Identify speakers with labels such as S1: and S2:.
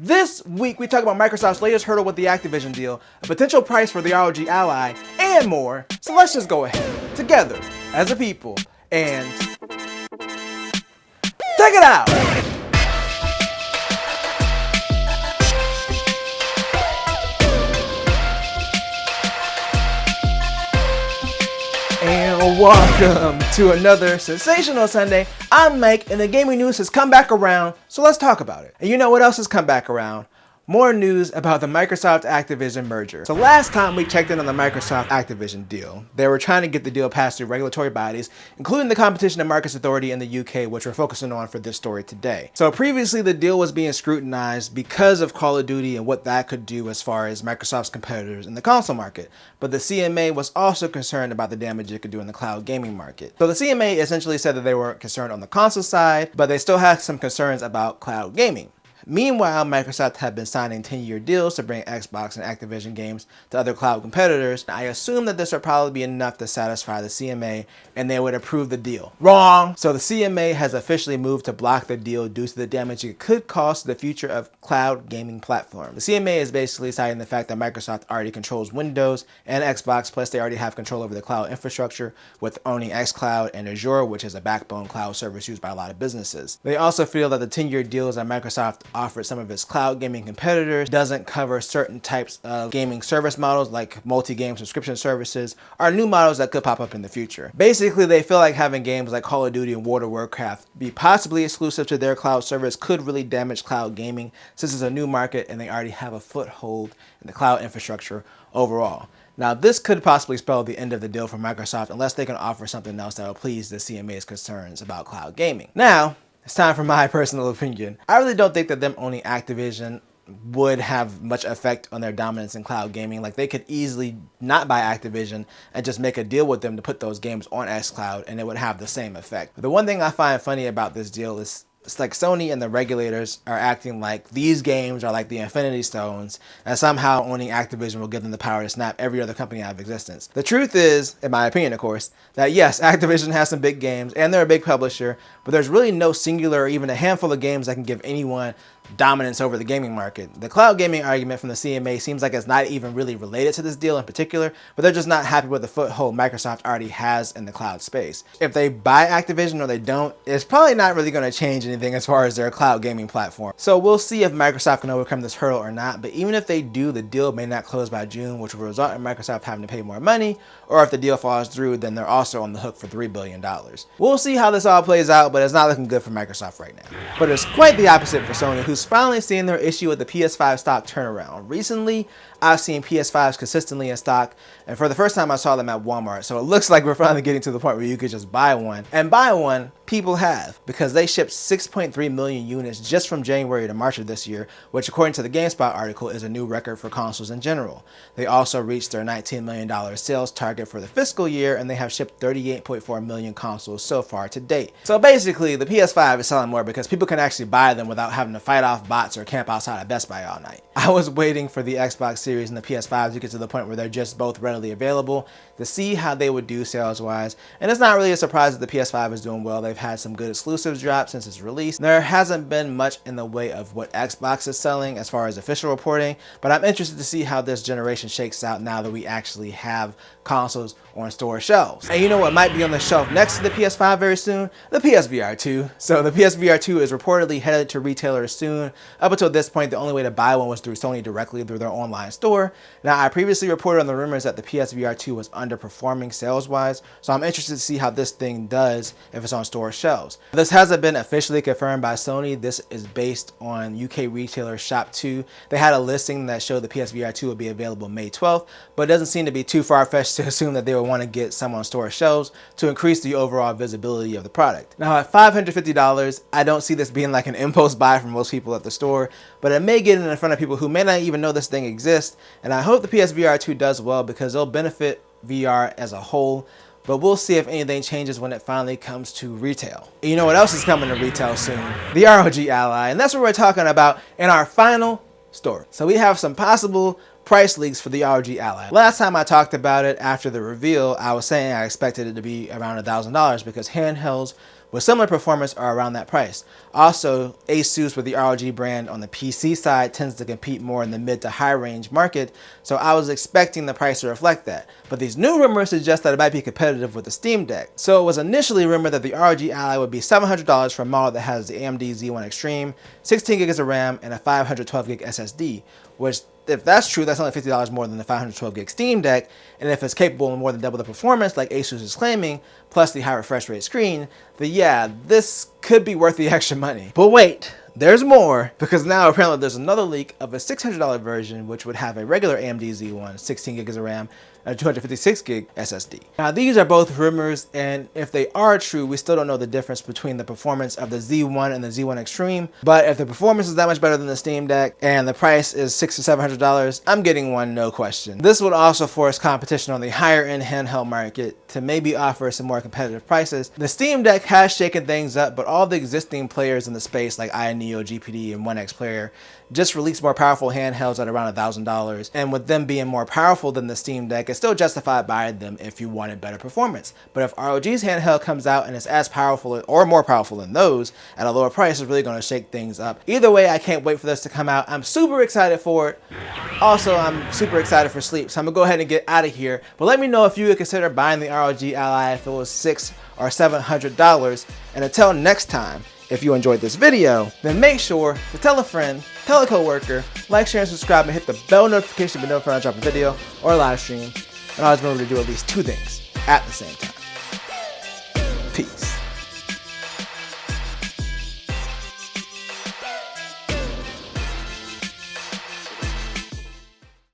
S1: This week, we talk about Microsoft's latest hurdle with the Activision deal, a potential price for the ROG Ally, and more. So let's just go ahead, together, as a people, and check it out! And welcome to another sensational Sunday. I'm Mike, and the gaming news has come back around, so let's talk about it. And you know what else has come back around? More news about the Microsoft Activision merger. So last time we checked in on the Microsoft Activision deal, they were trying to get the deal passed through regulatory bodies, including the Competition and Markets Authority in the UK, which we're focusing on for this story today. So previously the deal was being scrutinized because of Call of Duty and what that could do as far as Microsoft's competitors in the console market. But the CMA was also concerned about the damage it could do in the cloud gaming market. So the CMA essentially said that they weren't concerned on the console side, but they still had some concerns about cloud gaming. Meanwhile, Microsoft had been signing 10-year deals to bring Xbox and Activision games to other cloud competitors. I assume that this would probably be enough to satisfy the CMA and they would approve the deal. Wrong! So the CMA has officially moved to block the deal due to the damage it could cause to the future of cloud gaming platforms. The CMA is basically citing the fact that Microsoft already controls Windows and Xbox, plus they already have control over the cloud infrastructure with owning xCloud and Azure, which is a backbone cloud service used by a lot of businesses. They also feel that the 10-year deals that Microsoft offered some of its cloud gaming competitors doesn't cover certain types of gaming service models like multi-game subscription services or new models that could pop up in the future. Basically, they feel like having games like Call of Duty and World of Warcraft be possibly exclusive to their cloud service could really damage cloud gaming since it's a new market and they already have a foothold in the cloud infrastructure overall. Now, this could possibly spell the end of the deal for Microsoft unless they can offer something else that will please the CMA's concerns about cloud gaming. Now, it's time for my personal opinion. I really don't think that them owning Activision would have much effect on their dominance in cloud gaming. Like, they could easily not buy Activision and just make a deal with them to put those games on xCloud and it would have the same effect. But the one thing I find funny about this deal is it's like Sony and the regulators are acting like these games are like the Infinity Stones and somehow owning Activision will give them the power to snap every other company out of existence. The truth is, in my opinion of course, that yes, Activision has some big games and they're a big publisher, but there's really no singular or even a handful of games that can give anyone dominance over the gaming market. The cloud gaming argument from the CMA seems like it's not even really related to this deal in particular, but they're just not happy with the foothold Microsoft already has in the cloud space. If they buy Activision or they don't, it's probably not really going to change anything as far as their cloud gaming platform. So we'll see if Microsoft can overcome this hurdle or not, but even if they do, the deal may not close by June, which will result in Microsoft having to pay more money, or if the deal falls through, then they're also on the hook for $3 billion. We'll see how this all plays out, but it's not looking good for Microsoft right now. But it's quite the opposite for Sony, who's finally seeing their issue with the PS5 stock turnaround. Recently, I've seen PS5s consistently in stock, and for the first time I saw them at Walmart, so it looks like we're finally getting to the point where you could just buy one. And buy one, people have, because they shipped 6.3 million units just from January to March of this year, which according to the GameSpot article is a new record for consoles in general. They also reached their $19 million sales target for the fiscal year, and they have shipped 38.4 million consoles so far to date. So basically, the PS5 is selling more because people can actually buy them without having to fight off bots or camp outside of Best Buy all night. I was waiting for the Xbox Series and the PS5 to get to the point where they're just both readily available to see how they would do sales-wise, and it's not really a surprise that the PS5 is doing well. They've had some good exclusives drop since its release. There hasn't been much in the way of what Xbox is selling as far as official reporting, but I'm interested to see how this generation shakes out now that we actually have consoles on store shelves. And you know what might be on the shelf next to the PS5 very soon? The PSVR 2. So the PSVR 2 is reportedly headed to retailers soon. Up until this point, the only way to buy one was through Sony directly through their online store. Now, I previously reported on the rumors that the PSVR 2 was underperforming sales-wise, so I'm interested to see how this thing does if it's on store shelves. This hasn't been officially confirmed by Sony. This is based on UK retailer Shop2. They had a listing that showed the PSVR 2 would be available May 12th, but it doesn't seem to be too far-fetched to assume that they would want to get some on store shelves to increase the overall visibility of the product. Now, at $550, I don't see this being like an impulse buy for most people at the store, but it may get it in front of people who may not even know this thing exists, and I hope the PSVR 2 does well because it'll benefit VR as a whole, but we'll see if anything changes when it finally comes to retail. And you know what else is coming to retail soon? The ROG Ally, and that's what we're talking about in our final story. So we have some possible price leaks for the ROG Ally. Last time I talked about it after the reveal, I was saying I expected it to be around $1,000 because handhelds with similar performance are around that price. Also, Asus with the ROG brand on the PC side tends to compete more in the mid to high range market, so I was expecting the price to reflect that. But these new rumors suggest that it might be competitive with the Steam Deck. So it was initially rumored that the ROG Ally would be $700 for a model that has the AMD Z1 Extreme, 16 gigs of RAM, and a 512 gig SSD, which, if that's true, that's only $50 more than the 512 gig Steam Deck, and if it's capable of more than double the performance like Asus is claiming, plus the high refresh rate screen, then yeah, this could be worth the extra money. But wait, there's more, because now apparently there's another leak of a $600 version which would have a regular AMD Z1, 16 gigs of RAM, and a 256 gig SSD. Now these are both rumors, and if they are true, we still don't know the difference between the performance of the Z1 and the Z1 Extreme, but if the performance is that much better than the Steam Deck and the price is $600 to $700, I'm getting one, no question. This would also force competition on the higher end handheld market to maybe offer some more competitive prices. The Steam Deck has shaken things up, but all the existing players in the space like iNeo, GPD, and 1X Player just released more powerful handhelds at around $1,000, and with them being more powerful than the Steam Deck, it's still justified buying them if you wanted better performance. But if ROG's handheld comes out and is as powerful or more powerful than those at a lower price, it's really going to shake things up. Either way, I can't wait for this to come out. I'm super excited for it. Also, I'm super excited for sleep, so I'm gonna go ahead and get out of here. But let me know if you would consider buying the ROG Ally if it was $600 or $700. And until next time, if you enjoyed this video, then make sure to tell a friend, tell a coworker, like, share, and subscribe, and hit the bell notification to be notified when I drop a video or a live stream. And always remember to do at least 2 things at the same time.